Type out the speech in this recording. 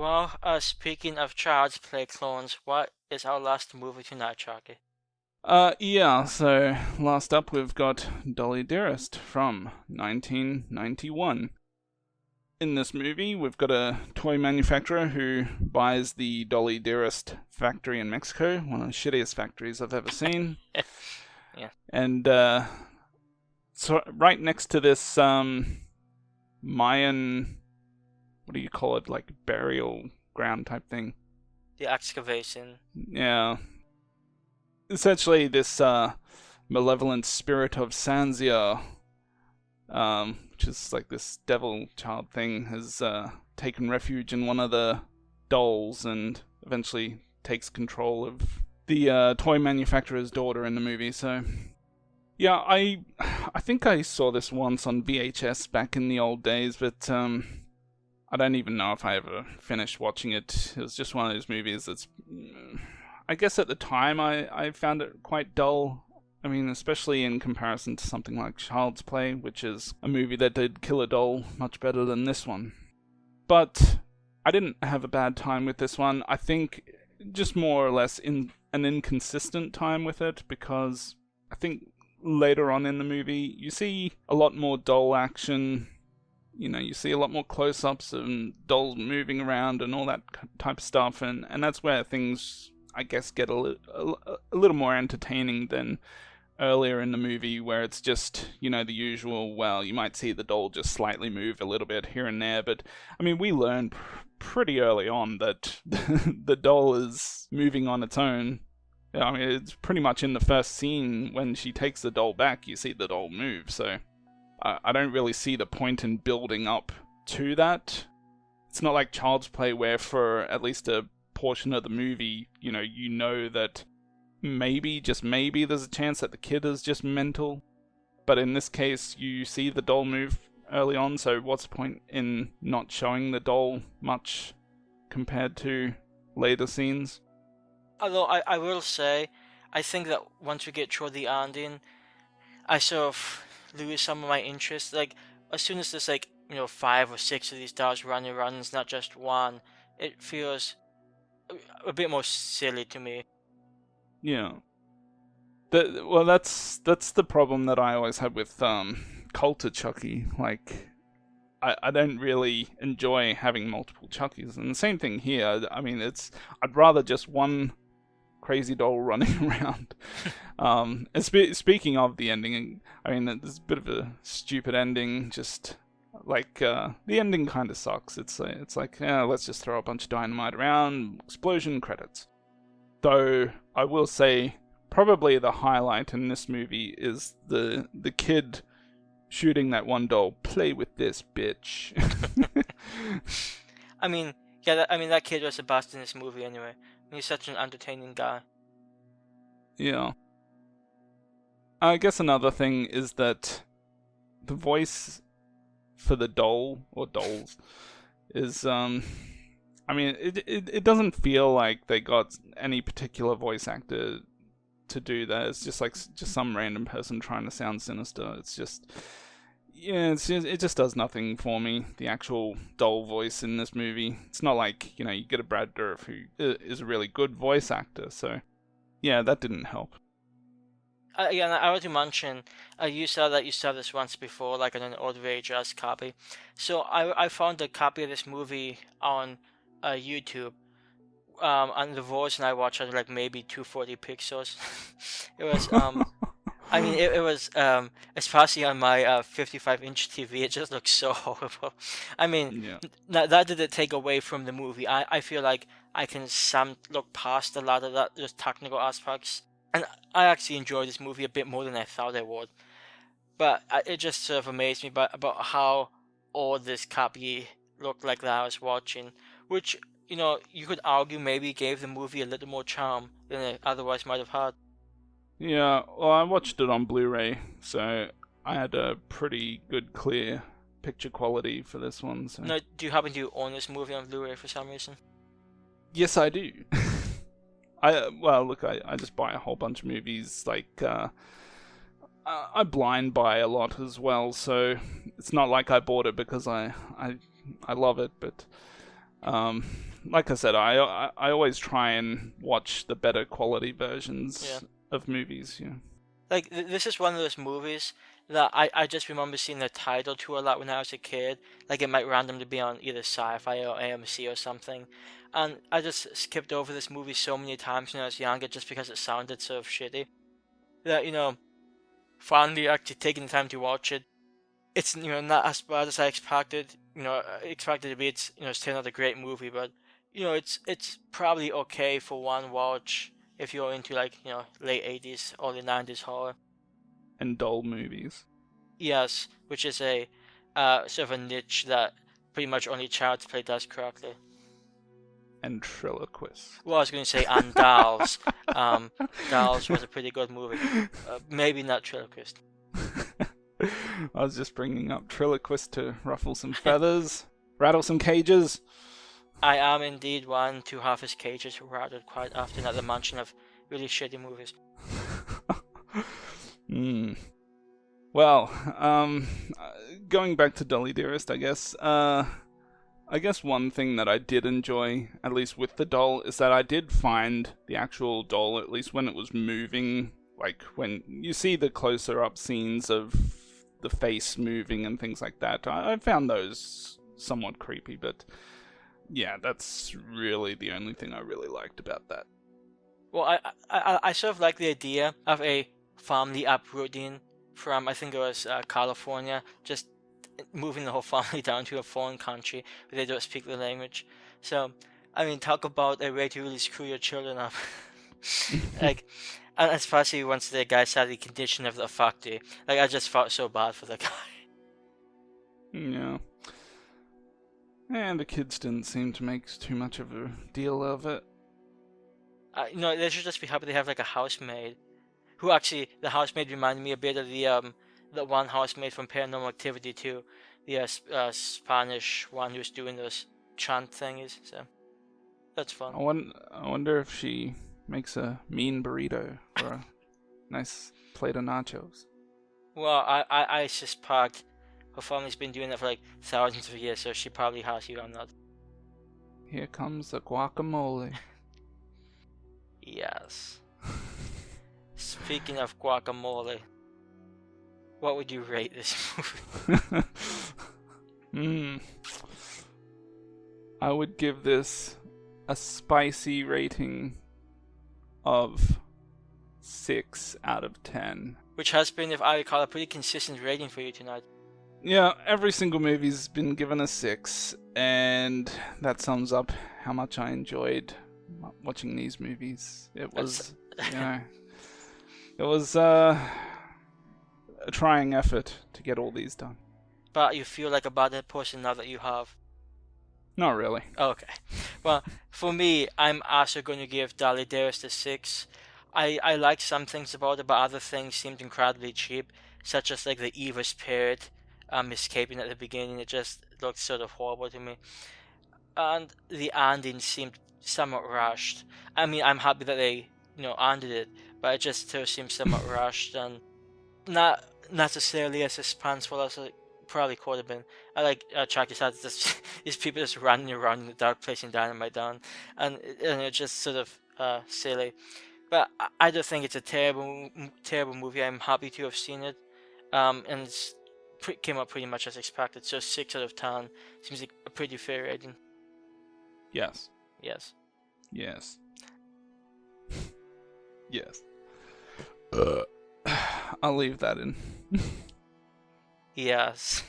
Well, speaking of Child's Play clones, what is our last movie tonight, Chucky? Yeah, so last up we've got Dolly Dearest from 1991. In this movie, we've got a toy manufacturer who buys the Dolly Dearest factory in Mexico, one of the shittiest factories I've ever seen. Yeah. And so right next to this Mayan, what do you call it, like burial ground type thing? The excavation. Yeah, essentially this malevolent spirit of Sanzia, which is like this devil child thing, has taken refuge in one of the dolls and eventually takes control of the toy manufacturer's daughter in the movie. So yeah, I think I saw this once on VHS back in the old days, but I don't even know if I ever finished watching it. It was just one of those movies that's, I guess at the time I found it quite dull. I mean, especially in comparison to something like Child's Play, which is a movie that did kill a doll much better than this one. But I didn't have a bad time with this one. I think just more or less in an inconsistent time with it, because I think later on in the movie you see a lot more doll action. You know, you see a lot more close-ups and dolls moving around and all that type of stuff, and that's where things, I guess, get a little more entertaining than earlier in the movie, where it's just, you know, the usual, well, you might see the doll just slightly move a little bit here and there, but, I mean, we learn pretty early on that the doll is moving on its own. I mean, it's pretty much in the first scene when she takes the doll back, you see the doll move, so I don't really see the point in building up to that. It's not like Child's Play, where for at least a portion of the movie, you know that maybe, just maybe, there's a chance that the kid is just mental. But in this case, you see the doll move early on, so what's the point in not showing the doll much compared to later scenes? Although I will say, I think that once we get toward the ending, I sort of lose some of my interest. Like, as soon as there's like, 5 or 6 of these dolls running around, it's not just one, it feels a bit more silly to me. Yeah. Well, that's the problem that I always had with Cult of Chucky. Like, I don't really enjoy having multiple Chuckies, and the same thing here. I mean, I'd rather just one crazy doll running around. Speaking of the ending, I mean, there's a bit of a stupid ending. Just like the ending kind of sucks. It's like, let's just throw a bunch of dynamite around, explosion, credits. Though I will say, probably the highlight in this movie is the kid shooting that one doll. Play with this, bitch. I mean, yeah, that kid was the best in this movie anyway. He's such an entertaining guy. Yeah. I guess another thing is that the voice for the doll or dolls is I mean, it doesn't feel like they got any particular voice actor to do that. It's just like just some random person trying to sound sinister. It's just, yeah, it just does nothing for me. The actual doll voice in this movie. It's not like, you get a Brad Dourif who is a really good voice actor. So yeah, that didn't help. Yeah, and I want to mention, you said that you saw this once before, like in an old VHS copy. So I found a copy of this movie on YouTube. And the voice and I watched it like maybe 240 pixels. It was I mean it was especially on my 55-inch TV, it just looks so horrible. I mean, Yeah. that didn't take away from the movie. I feel like I can some look past a lot of that, those technical aspects, and I actually enjoyed this movie a bit more than I thought I would. But it just sort of amazed me about how old this copy looked like that I was watching, which, you could argue maybe gave the movie a little more charm than it otherwise might have had. Yeah, well, I watched it on Blu-ray, so I had a pretty good, clear picture quality for this one. So Now, do you happen to own this movie on Blu-ray for some reason? yes, I do. Well, look, I just buy a whole bunch of movies. Like, I blind buy a lot as well, so it's not like I bought it because I love it, but um, like I said, I always try and watch the better quality versions Yeah. of movies. Yeah. Like this is one of those movies that I just remember seeing the title to a lot when I was a kid. Like it might randomly be on either Sci-Fi or AMC or something, and I just skipped over this movie so many times when I was younger just because it sounded so shitty. That finally actually taking the time to watch it, it's not as bad as I expected. Expected to be. It's still not a great movie, but it's probably okay for one watch if you're into like late 80s, early 90s horror. And dull movies. Yes, which is a sort of a niche that pretty much only Child's Play does correctly. And Triloquist. Well, I was going to say and Dolls. Dolls was a pretty good movie. Maybe not Triloquist. I was just bringing up Triloquist to ruffle some feathers, rattle some cages. I am indeed one to have his cages rattled quite often at the mention of really shitty movies. Well, going back to Dolly Dearest, I guess one thing that I did enjoy, at least with the doll, is that I did find the actual doll, at least when it was moving, like when you see the closer up scenes of the face moving and things like that, I found those somewhat creepy, but yeah, that's really the only thing I really liked about that. Well, I sort of like the idea of a family uprooting from, I think it was California, just moving the whole family down to a foreign country where they don't speak the language. So, I mean, talk about a way to really screw your children up. Like, and especially once the guy said the condition of the factory. Like, I just felt so bad for the guy. Yeah. And the kids didn't seem to make too much of a deal of it. They should just be happy they have like a housemaid. Who actually, the housemaid reminded me a bit of the one housemaid from Paranormal Activity 2, the Spanish one who's doing those chant thingies. So that's fun. I wonder if she makes a mean burrito or a nice plate of nachos. Well, I suspect her family's been doing that for like thousands of years, so she probably has you on that. Here comes the guacamole. Yes. Speaking of guacamole, what would you rate this movie? I would give this a spicy rating of 6 out of 10. Which has been, if I recall, a pretty consistent rating for you tonight. Yeah, every single movie's been given a 6, and that sums up how much I enjoyed watching these movies. It was, it was a trying effort to get all these done. But you feel like a bad person now that you have? Not really. Okay. Well, for me, I'm also going to give Dolly Dearest a 6. I like some things about it, but other things seemed incredibly cheap, such as like the evil spirit escaping at the beginning. It just looked sort of horrible to me. And the ending seemed somewhat rushed. I mean, I'm happy that they, ended it, but it just still seems somewhat rushed and not necessarily as suspenseful as it probably could have been. I like Chucky said, these people just running around in the dark, placing dynamite down, and it's just sort of silly. But I don't think it's a terrible movie. I'm happy to have seen it, and it came out pretty much as expected. So 6 out of 10 seems like a pretty fair rating. Yes. Yes. Yes. Yes. I'll leave that in. Yes.